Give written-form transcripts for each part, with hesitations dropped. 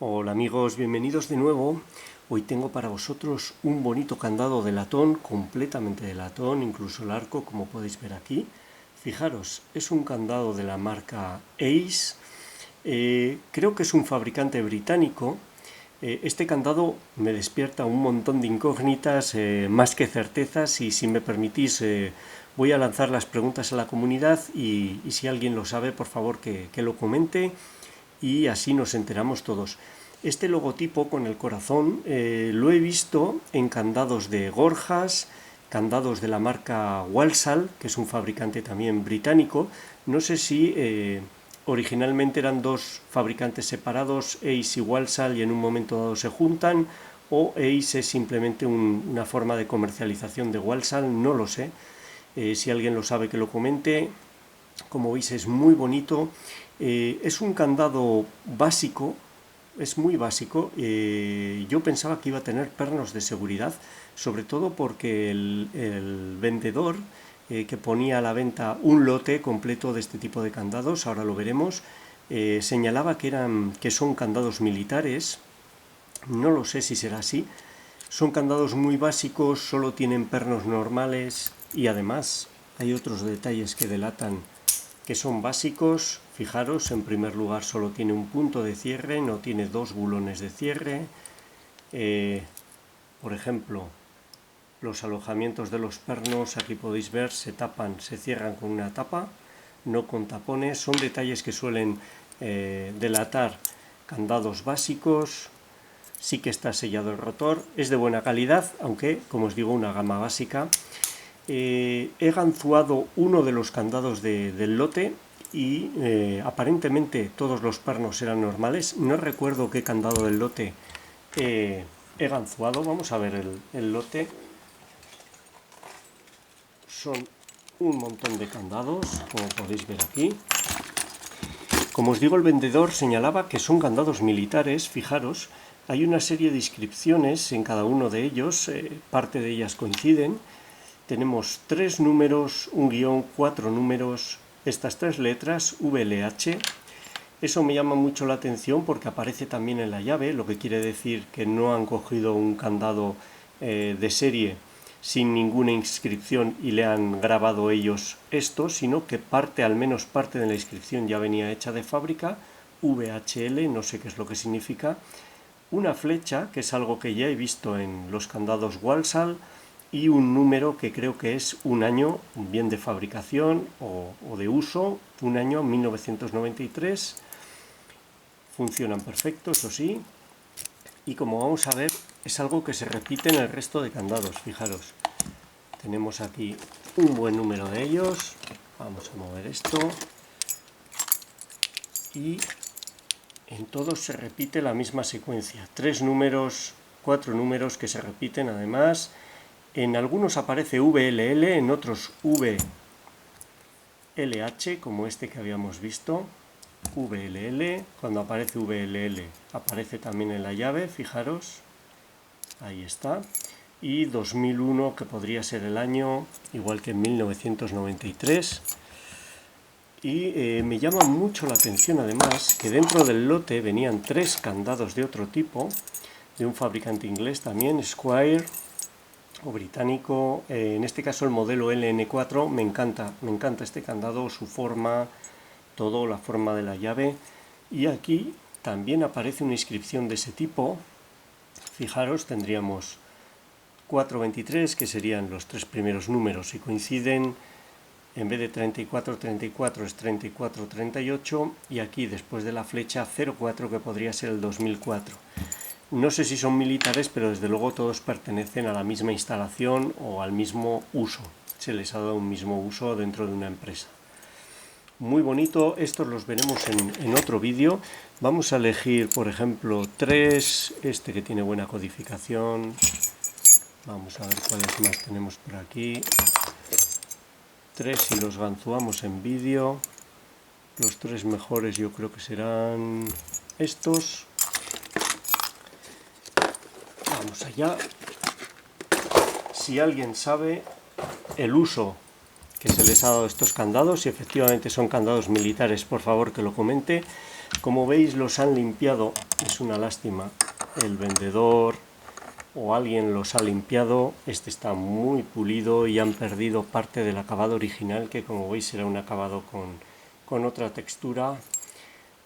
Hola amigos, bienvenidos de nuevo. Hoy tengo para vosotros un bonito candado de latón, completamente de latón, incluso el arco, como podéis ver aquí. Fijaros, es un candado de la marca Ace. Creo que es un fabricante británico. Este candado me despierta un montón de incógnitas, más que certezas, y si me permitís voy a lanzar las preguntas a la comunidad y si alguien lo sabe, por favor que lo comente y así nos enteramos todos. Este logotipo con el corazón lo he visto en candados de Gorjas, candados de la marca Walsall, que es un fabricante también británico. No sé si originalmente eran dos fabricantes separados, Ace y Walsall, y en un momento dado se juntan, o Ace es simplemente una forma de comercialización de Walsall, no lo sé. Si alguien lo sabe, que lo comente. Como veis, es muy bonito. Es un candado básico, es muy básico. Yo pensaba que iba a tener pernos de seguridad, sobre todo porque el vendedor que ponía a la venta un lote completo de este tipo de candados, ahora lo veremos, señalaba que son candados militares. No lo sé si será así. Son candados muy básicos, solo tienen pernos normales y además hay otros detalles que delatan que son básicos. Fijaros, en primer lugar solo tiene un punto de cierre, no tiene dos bulones de cierre. Por ejemplo, los alojamientos de los pernos, aquí podéis ver, se tapan, se cierran con una tapa, no con tapones. Son detalles que suelen delatar candados básicos. Sí que está sellado el rotor, es de buena calidad, aunque, como os digo, una gama básica. He ganzuado uno de los candados del lote y aparentemente todos los pernos eran normales. No recuerdo qué candado del lote he ganzuado. Vamos a ver el lote. Son un montón de candados, como podéis ver aquí. Como os digo, el vendedor señalaba que son candados militares. Fijaros, hay una serie de inscripciones en cada uno de ellos, parte de ellas coinciden. Tenemos 3 números, un guión, 4 números, estas 3 letras, VLH. Eso me llama mucho la atención porque aparece también en la llave, lo que quiere decir que no han cogido un candado de serie sin ninguna inscripción y le han grabado ellos esto, sino que al menos parte de la inscripción ya venía hecha de fábrica, VHL, no sé qué es lo que significa. Una flecha, que es algo que ya he visto en los candados Walsall, y un número que creo que es un año, bien de fabricación o de uso, un año 1993. Funcionan perfecto, eso sí, y como vamos a ver, es algo que se repite en el resto de candados. Fijaros, tenemos aquí un buen número de ellos. Vamos a mover esto y en todos se repite la misma secuencia, 3 números, 4 números que se repiten. Además, en algunos aparece VLL, en otros VLH, como este que habíamos visto, VLL. Cuando aparece VLL aparece también en la llave, fijaros, ahí está. Y 2001, que podría ser el año, igual que en 1993. Y me llama mucho la atención además que dentro del lote venían 3 candados de otro tipo, de un fabricante inglés también, Squire o británico. En este caso el modelo LN4. Me encanta este candado, su forma, todo, la forma de la llave. Y aquí también aparece una inscripción de ese tipo. Fijaros, tendríamos 423, que serían los 3 primeros números, y coinciden. En vez de 34, 34 es 34, 38, y aquí después de la flecha 04, que podría ser el 2004. No sé si son militares, pero desde luego todos pertenecen a la misma instalación o al mismo uso. Se les ha dado un mismo uso dentro de una empresa. Muy bonito, estos los veremos en otro vídeo. Vamos a elegir, por ejemplo, 3, este que tiene buena codificación. Vamos a ver cuáles más tenemos por aquí. 3 si los ganzuamos en vídeo. Los 3 mejores yo creo que serán estos. Vamos allá. Si alguien sabe el uso que se les ha dado a estos candados, si efectivamente son candados militares, por favor que lo comente. Como veis, los han limpiado, es una lástima. El vendedor o alguien los ha limpiado. Este está muy pulido y han perdido parte del acabado original, que como veis era un acabado con otra textura.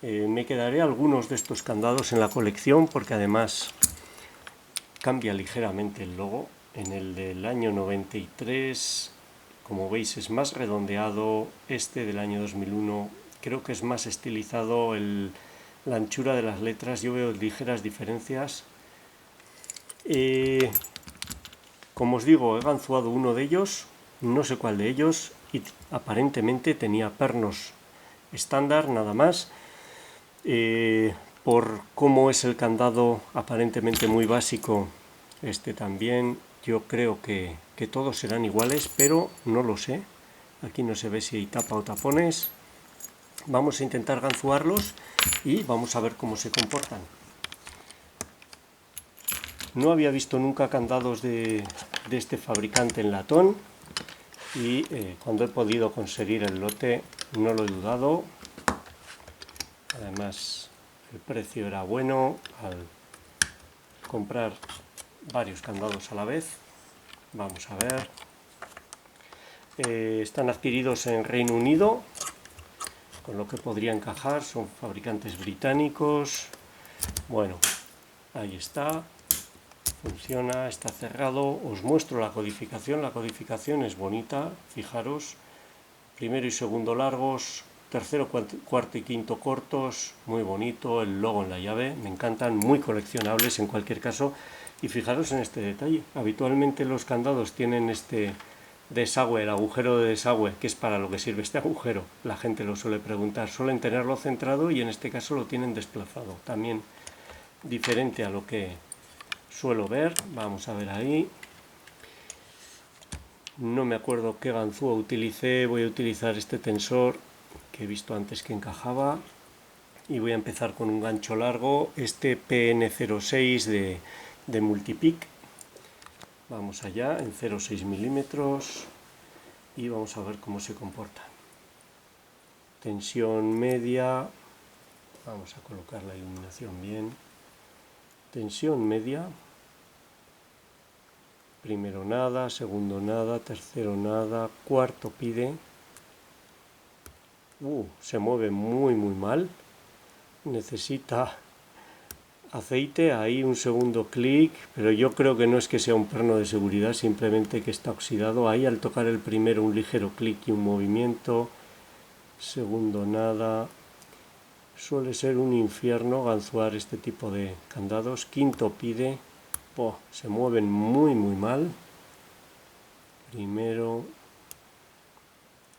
Me quedaré algunos de estos candados en la colección porque además cambia ligeramente el logo. En el del año 93, como veis, es más redondeado. Este del año 2001 creo que es más estilizado. La anchura de las letras, yo veo ligeras diferencias. Como os digo, he ganzuado uno de ellos, no sé cuál de ellos, y aparentemente tenía pernos estándar nada más. Por cómo es el candado, aparentemente muy básico, este también, yo creo que todos serán iguales, pero no lo sé. Aquí no se ve si hay tapa o tapones. Vamos a intentar ganzuarlos y vamos a ver cómo se comportan. No había visto nunca candados de este fabricante en latón y cuando he podido conseguir el lote no lo he dudado. Además, el precio era bueno al comprar varios candados a la vez. Vamos a ver. Están adquiridos en Reino Unido, con lo que podría encajar. Son fabricantes británicos. Bueno, ahí está. Funciona, está cerrado. Os muestro la codificación. La codificación es bonita, fijaros. Primero y segundo largos, tercero, cuarto y quinto cortos, muy bonito. El logo en la llave, me encantan, muy coleccionables en cualquier caso. Y fijaros en este detalle. Habitualmente los candados tienen este desagüe, el agujero de desagüe, que es para lo que sirve este agujero. La gente lo suele preguntar. Suelen tenerlo centrado y en este caso lo tienen desplazado. También diferente a lo que suelo ver. Vamos a ver ahí. No me acuerdo qué ganzúa utilicé. Voy a utilizar este tensor que he visto antes que encajaba. Y voy a empezar con un gancho largo, este PN06 de Multipic. Vamos allá en 0,6 milímetros y vamos a ver cómo se comporta. Tensión media. Vamos a colocar la iluminación bien. Tensión media. Primero nada, segundo nada, tercero nada, cuarto pide. Se mueve muy mal. Necesita aceite, ahí un segundo clic, pero yo creo que no es que sea un perno de seguridad, simplemente que está oxidado. Ahí al tocar el primero un ligero clic y un movimiento. Segundo nada. Suele ser un infierno ganzuar este tipo de candados. Quinto pide. Se mueven muy mal. Primero.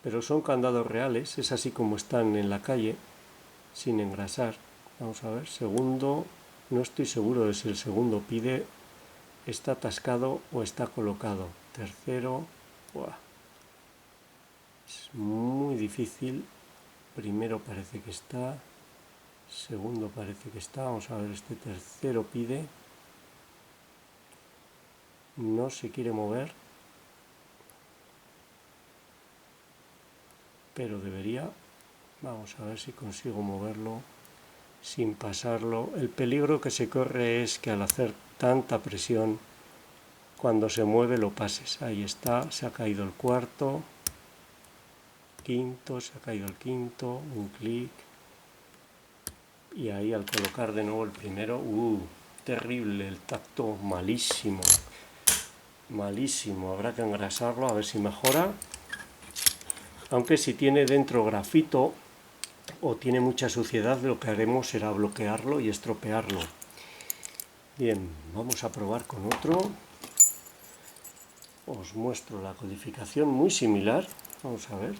Pero son candados reales, es así como están en la calle, sin engrasar. Vamos a ver, segundo. No estoy seguro de si el segundo pide, está atascado o está colocado. Tercero. Es muy difícil. Primero parece que está. Segundo parece que está. Vamos a ver, este tercero pide. No se quiere mover, pero debería. Vamos a ver si consigo moverlo sin pasarlo. El peligro que se corre es que al hacer tanta presión, cuando se mueve lo pases. Ahí está, se ha caído el cuarto. Quinto, se ha caído el quinto. Un clic. Y ahí al colocar de nuevo el primero, terrible, el tacto malísimo. Malísimo, habrá que engrasarlo a ver si mejora. Aunque si tiene dentro grafito o tiene mucha suciedad, lo que haremos será bloquearlo y estropearlo. Bien, vamos a probar con otro. Os muestro la codificación muy similar. Vamos a ver.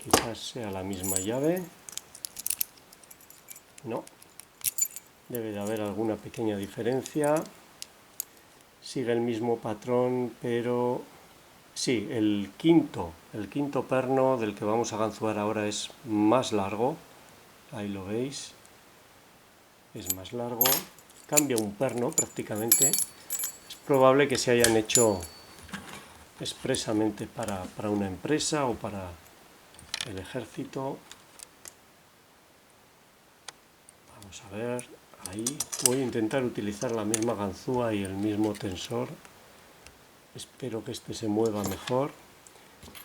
Quizás sea la misma llave. No. Debe de haber alguna pequeña diferencia. Sigue el mismo patrón, pero sí, el quinto perno del que vamos a ganzuar ahora es más largo. Ahí lo veis. Es más largo. Cambia un perno prácticamente. Es probable que se hayan hecho expresamente para una empresa o para el ejército. Vamos a ver, ahí voy a intentar utilizar la misma ganzúa y el mismo tensor. Espero que este se mueva mejor.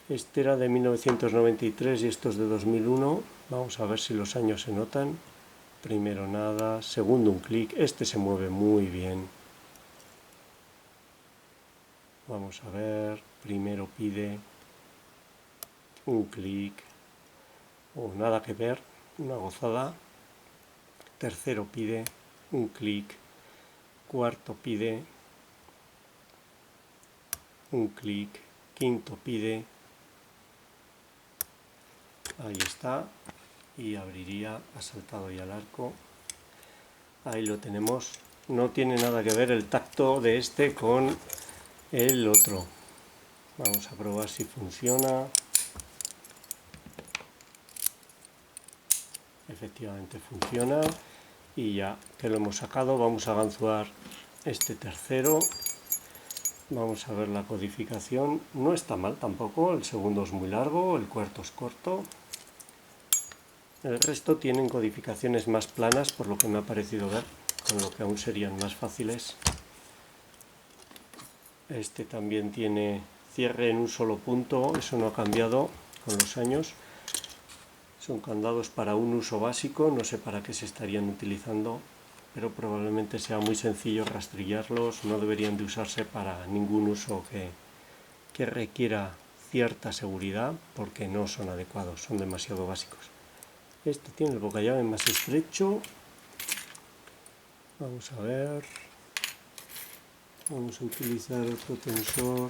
Este era de 1993 y esto es de 2001. Vamos a ver si los años se notan. Primero nada, segundo un clic. Este se mueve muy bien. Vamos a ver, primero pide un clic. O nada que ver, una gozada. Tercero pide un clic. Cuarto pide un clic. Quinto pide. Ahí está. Y abriría, ha saltado ya el arco. Ahí lo tenemos. No tiene nada que ver el tacto de este con el otro. Vamos a probar si funciona. Efectivamente funciona. Y ya que lo hemos sacado, vamos a ganzuar este tercero. Vamos a ver la codificación. No está mal tampoco. El segundo es muy largo, el cuarto es corto. El resto tienen codificaciones más planas, por lo que me ha parecido ver, con lo que aún serían más fáciles. Este también tiene cierre en un solo punto, eso no ha cambiado con los años. Son candados para un uso básico, no sé para qué se estarían utilizando, pero probablemente sea muy sencillo rastrillarlos, no deberían de usarse para ningún uso que requiera cierta seguridad, porque no son adecuados, son demasiado básicos. Este tiene el bocallave más estrecho. Vamos a ver. Vamos a utilizar otro tensor.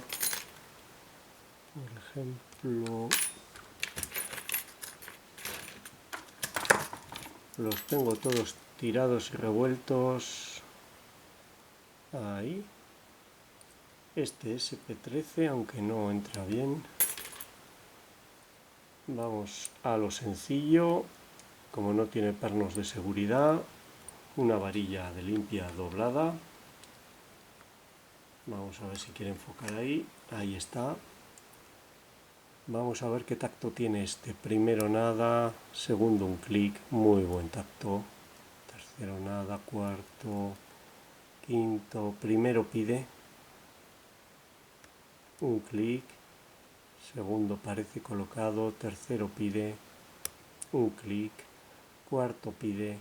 Por ejemplo, los tengo todos tirados y revueltos. Ahí. Este SP13, aunque no entra bien. Vamos a lo sencillo. Como no tiene pernos de seguridad, una varilla de limpia doblada. Vamos a ver si quiere enfocar ahí. Ahí está. Vamos a ver qué tacto tiene este. Primero nada, segundo un clic, muy buen tacto. Tercero nada, cuarto, quinto. Primero pide un clic. Segundo parece colocado. Tercero pide un clic. Cuarto pide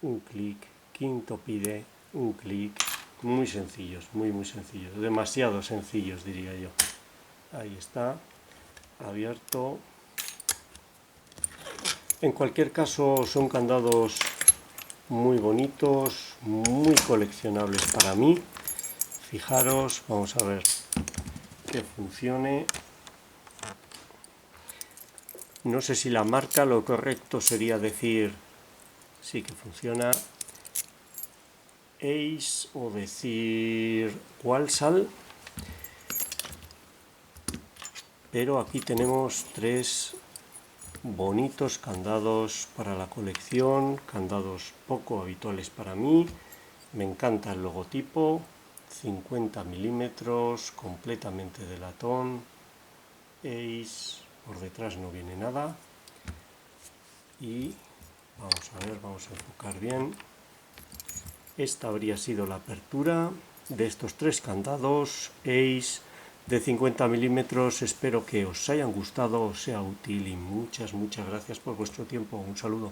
un clic. Quinto pide un clic. Muy sencillos, muy sencillos. Demasiado sencillos, diría yo. Ahí está, abierto. En cualquier caso, son candados muy bonitos, muy coleccionables para mí. Fijaros, vamos a ver que funcione. No sé si la marca, lo correcto sería decir sí que funciona. Ace o decir Walsall. Pero aquí tenemos tres bonitos candados para la colección, candados poco habituales para mí. Me encanta el logotipo, 50 milímetros, completamente de latón. Ace, por detrás no viene nada. Y vamos a ver, vamos a enfocar bien. Esta habría sido la apertura de estos tres candados Ace de 50 milímetros. Espero que os hayan gustado, os sea útil y muchas gracias por vuestro tiempo. Un saludo.